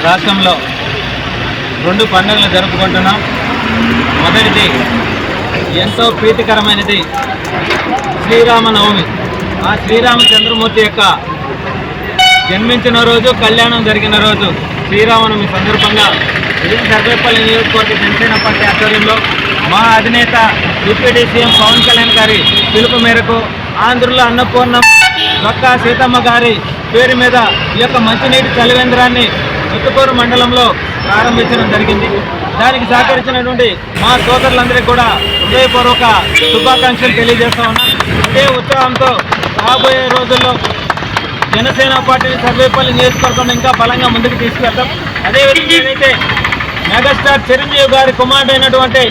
రాష్ట్రంలో రెండు పండుగలు జరుపుకుంటున్నాం. మొదటిది ఎంతో ప్రీతికరమైనది శ్రీరామనవమి. ఆ శ్రీరామచంద్రమూర్తి యొక్క జన్మించిన రోజు, కళ్యాణం జరిగిన రోజు శ్రీరామనవమి సందర్భంగా సర్వేపల్లి నియోజకవర్గ జనసేన పార్టీ ఆధ్వర్యంలో మా అధినేత డిప్యూటీ సీఎం పవన్ కళ్యాణ్ గారి పిలుపు మేరకు ఆంధ్రుల అన్నపూర్ణం దొక్క సీతమ్మ గారి పేరు మీద ఈ యొక్క మంచినీటి చలివేంద్రాన్ని చిత్తూరు మండలంలో ప్రారంభించడం జరిగింది. దానికి సహకరించినటువంటి మా సోదరులందరికీ కూడా హృదయపూర్వక శుభాకాంక్షలు తెలియజేస్తా ఉన్నాం. ఇదే ఉత్సాహంతో రాబోయే రోజుల్లో జనసేన పార్టీని సర్వేపల్లి నియోజకవర్గం ఇంకా బలంగా ముందుకు తీసుకెళ్తాం. అదేవిధంగా ఏదైతే మెగాస్టార్ చిరంజీవి గారి కుమారుడైనటువంటి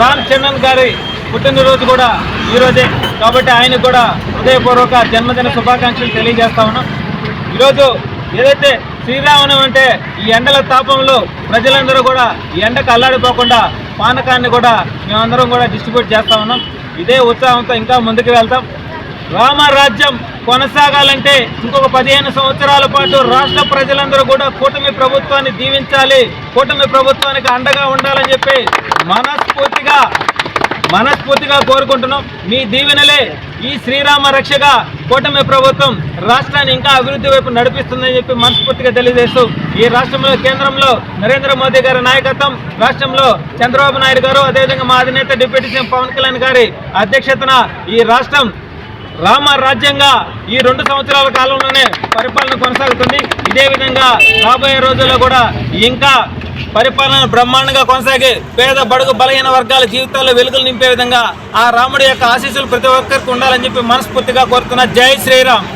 రామ్ చరణ్ గారి పుట్టినరోజు కూడా ఈరోజే, కాబట్టి ఆయనకు కూడా హృదయపూర్వక జన్మదిన శుభాకాంక్షలు తెలియజేస్తా ఉన్నాం. ఈరోజు ఏదైతే శ్రీరామనవమి అంటే ఈ ఎండల తాపంలో ప్రజలందరూ కూడా ఈ ఎండకు అల్లాడిపోకుండా పానకాన్ని కూడా మేమందరం కూడా డిస్ట్రిబ్యూట్ చేస్తా ఉన్నాం. ఇదే ఉత్సాహంతో ఇంకా ముందుకు వెళ్తాం. రామరాజ్యం కొనసాగాలంటే ఇంకొక 15 సంవత్సరాల పాటు రాష్ట్ర ప్రజలందరూ కూడా కూటమి ప్రభుత్వాన్ని దీవించాలి, కూటమి ప్రభుత్వానికి అండగా ఉండాలని చెప్పి మనస్ఫూర్తిగా కోరుకుంటున్నాం. మీ దీవెనలే ఈ శ్రీరామ రక్షగా కూటమి ప్రభుత్వం రాష్ట్రాన్ని ఇంకా అభివృద్ధి వైపు నడిపిస్తుందని చెప్పి మనస్ఫూర్తిగా తెలియజేస్తూ, ఈ రాష్ట్రంలో కేంద్రంలో నరేంద్ర మోదీ గారి నాయకత్వం, రాష్ట్రంలో చంద్రబాబు నాయుడు గారు, అదేవిధంగా మా అధినేత డిప్యూటీ సీఎం పవన్ కళ్యాణ్ గారి అధ్యక్షతన ఈ రాష్ట్రం రామరాజ్యంగా ఈ 2 సంవత్సరాల కాలంలోనే పరిపాలన కొనసాగుతుంది. ఇదే విధంగా రాబోయే రోజుల్లో కూడా ఇంకా పరిపాలన బ్రహ్మాండంగా కొనసాగి పేద బడుగు బలహీన వర్గాల జీవితాల్లో వెలుగులు నింపే విధంగా ఆ రాముడి యొక్క ఆశీస్సులు ప్రతి ఒక్కరికి ఉండాలని చెప్పి మనస్ఫూర్తిగా కోరుతున్నా. జై శ్రీరామ్.